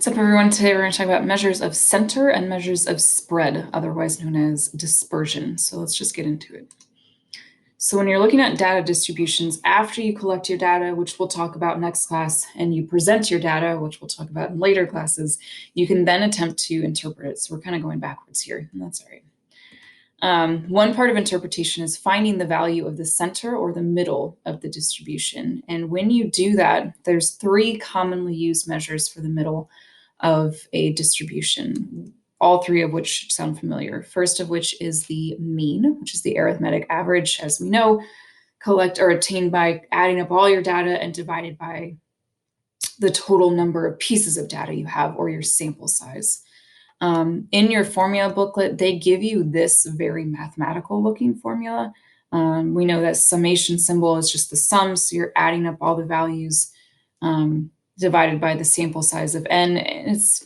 What's up, everyone? Today we're going to talk about measures of center and measures of spread, otherwise known as dispersion. So let's just get into it. So when you're looking at data distributions, after you collect your data, which we'll talk about next class, and you present your data, which we'll talk about in later classes, you can then attempt to interpret it. So we're kind of going backwards here, and that's all right. One part of interpretation is finding the value of the center or the middle of the distribution. And when you do that, there's three commonly used measures for the middle of a distribution, all three of which should sound familiar. First of which is the mean, which is the arithmetic average, as we know, collect or obtained by adding up all your data and divided by the total number of pieces of data you have or your sample size. In your formula booklet, they give you this very mathematical looking formula. We know that summation symbol is just the sum, so you're adding up all the values divided by the sample size of n. It's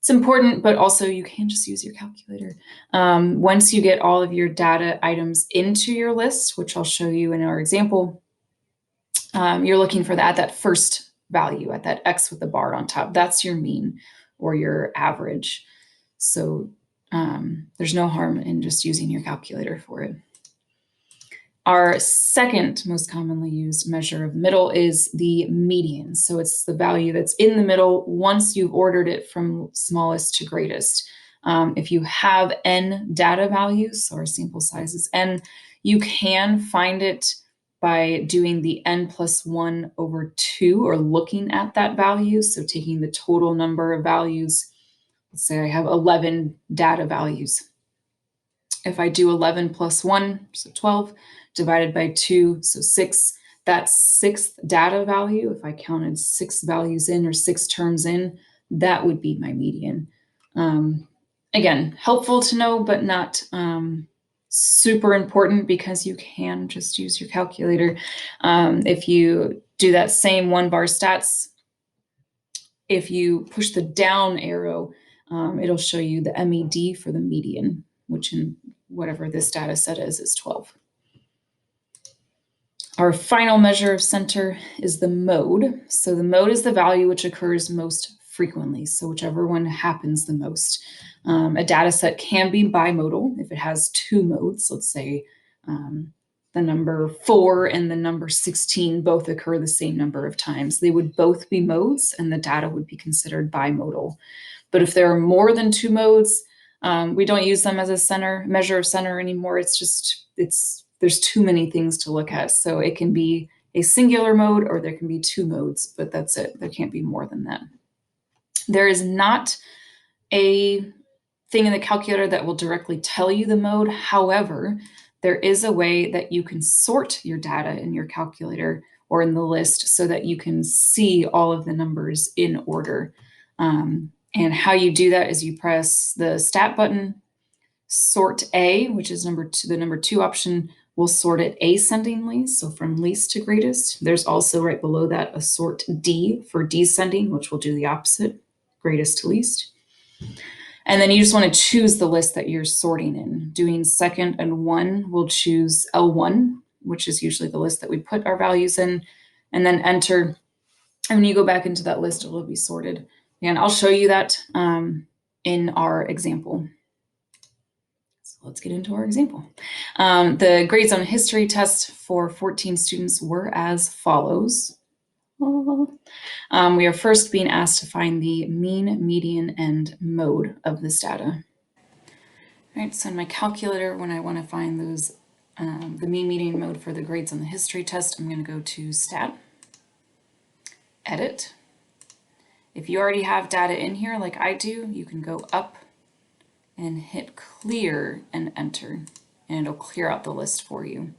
important, but also you can just use your calculator. Once you get all of your data items into your list, which I'll show you in our example, you're looking for that first value, at that X with the bar on top. That's your mean or your average. So there's no harm in just using your calculator for it. Our second most commonly used measure of middle is the median. So it's the value that's in the middle once you've ordered it from smallest to greatest. If you have n data values, so our sample size is n, you can find it by doing the n plus 1 over 2, or looking at that value. So taking the total number of values, let's say I have 11 data values. If I do 11 plus 1, so 12, divided by 2, so 6, that sixth data value, if I counted 6 values in or 6 terms in, that would be my median. Again, helpful to know, but not super important, because you can just use your calculator. If you do that same 1-bar stats, if you push the down arrow, it'll show you the MED for the median, which in whatever this data set is 12. Our final measure of center is the mode. So the mode is the value which occurs most frequently, so whichever one happens the most. A data set can be bimodal if it has two modes. Let's say the number 4 and the number 16 both occur the same number of times. They would both be modes, and the data would be considered bimodal. But if there are more than 2 modes, we don't use them as a measure of center anymore. There's too many things to look at. So it can be a singular mode, or there can be 2 modes, but that's it. There can't be more than that. There is not a thing in the calculator that will directly tell you the mode. However, there is a way that you can sort your data in your calculator or in the list so that you can see all of the numbers in order. And how you do that is you press the stat button, sort A, which is the number 2 option, will sort it ascendingly, so from least to greatest. There's also right below that a sort D for descending, which will do the opposite, greatest to least. And then you just want to choose the list that you're sorting in. Doing second and 1, we'll choose L1, which is usually the list that we put our values in, and then enter. And when you go back into that list, it will be sorted. And I'll show you that in our example. So let's get into our example. The grades on history test for 14 students were as follows. We are first being asked to find the mean, median, and mode of this data. All right, so in my calculator, when I want to find those, the mean, median, mode for the grades on the history test, I'm going to go to Stat, Edit. If you already have data in here like I do, you can go up and hit Clear and Enter, and it'll clear out the list for you.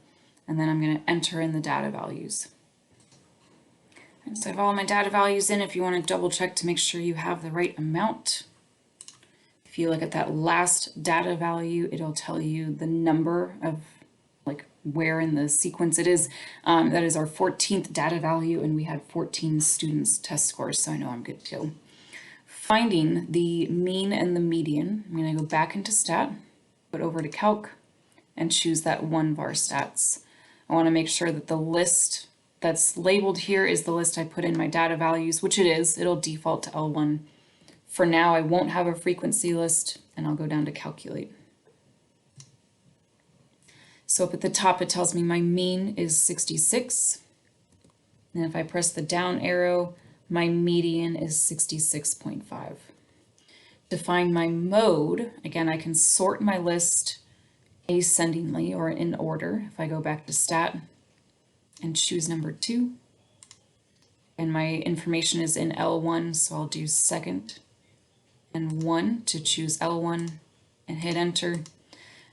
And then I'm going to enter in the data values. And so I have all my data values in. If you want to double check to make sure you have the right amount, if you look at that last data value, it'll tell you the number of, like, where in the sequence it is. That is our 14th data value, and we had 14 students test scores, so I know I'm good to go. Finding the mean and the median, I'm going to go back into Stat, put over to Calc, and choose that 1-bar stats. I want to make sure that the list that's labeled here is the list I put in my data values, which it is. It'll default to L1. For now, I won't have a frequency list, and I'll go down to calculate. So up at the top, it tells me my mean is 66. And if I press the down arrow, my median is 66.5. To find my mode, again, I can sort my list ascendingly or in order. If I go back to stat and choose number 2, and my information is in L1, so I'll do second and 1 to choose L1 and hit enter.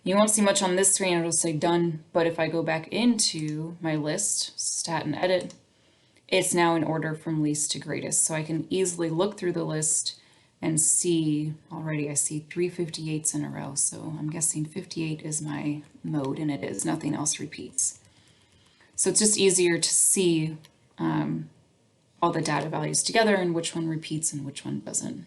You won't see much on this screen, it'll say done, but if I go back into my list, stat and edit, it's now in order from least to greatest. So I can easily look through the list and see, already I see 3 58s in a row. So I'm guessing 58 is my mode, and it is, nothing else repeats. So it's just easier to see all the data values together and which one repeats and which one doesn't.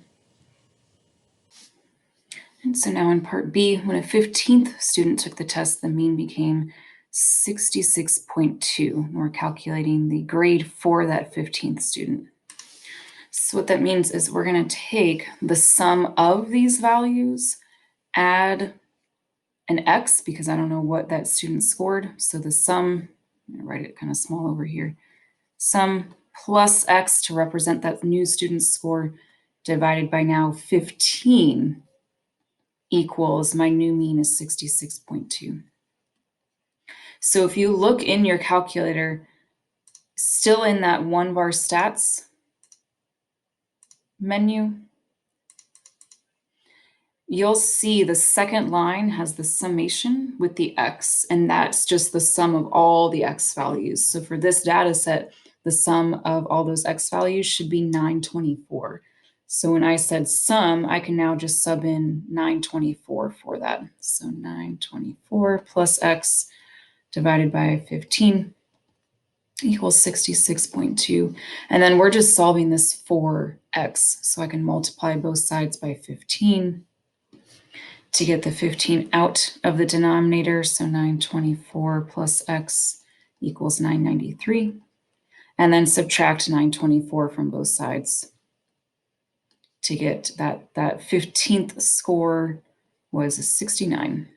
And so now in part B, when a 15th student took the test, the mean became 66.2. We're calculating the grade for that 15th student. So what that means is we're going to take the sum of these values, add an X, because I don't know what that student scored. So the sum, I'm going to write it kind of small over here, sum plus X to represent that new student's score divided by now 15 equals my new mean is 66.2. So if you look in your calculator, still in that 1-bar stats menu, you'll see the second line has the summation with the X, and that's just the sum of all the X values. So for this data set, the sum of all those X values should be 924. So when I said sum, I can now just sub in 924 for that. So 924 plus X divided by 15 equals 66.2. And then we're just solving this for X. So I can multiply both sides by 15 to get the 15 out of the denominator. So 924 plus X equals 993. And then subtract 924 from both sides to get that 15th score was a 69.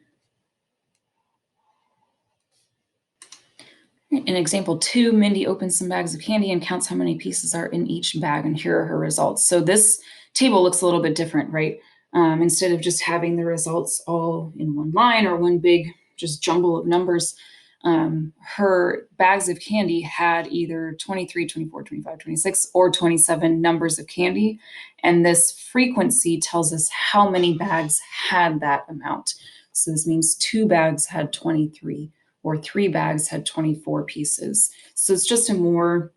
In example 2, Mindy opens some bags of candy and counts how many pieces are in each bag, and here are her results. So this table looks a little bit different, right? Instead of just having the results all in one line or one big just jumble of numbers, her bags of candy had either 23, 24, 25, 26, or 27 numbers of candy. And this frequency tells us how many bags had that amount. So this means 2 bags had 23, or 3 bags had 24 pieces. So it's just a more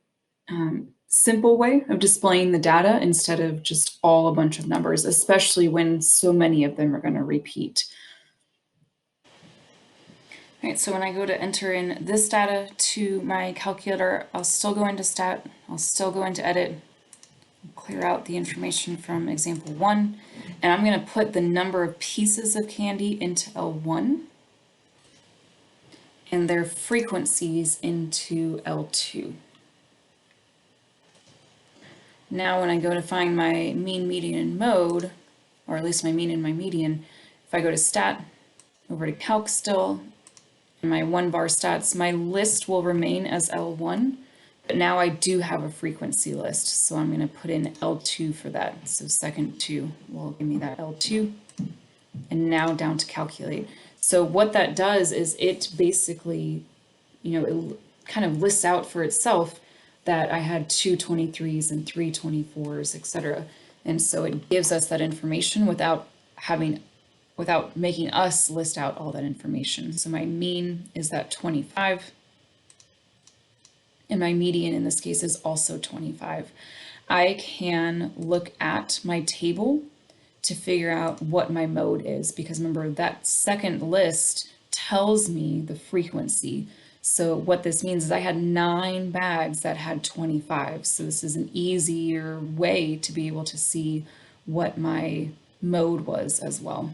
simple way of displaying the data instead of just all a bunch of numbers, especially when so many of them are going to repeat. All right, so when I go to enter in this data to my calculator, I'll still go into stat, I'll still go into edit, clear out the information from example 1, and I'm going to put the number of pieces of candy into L1 and their frequencies into L2. Now when I go to find my mean, median, and mode, or at least my mean and my median, if I go to stat, over to calc still, and my 1-bar stats, my list will remain as L1, but now I do have a frequency list, so I'm going to put in L2 for that. So second 2 will give me that L2, and now down to calculate. So what that does is it basically, it kind of lists out for itself that I had 2 23s and 3 24s, etc. And so it gives us that information without making us list out all that information. So my mean is that 25, and my median in this case is also 25. I can look at my table to figure out what my mode is, because remember that second list tells me the frequency. So what this means is I had 9 bags that had 25. So this is an easier way to be able to see what my mode was as well.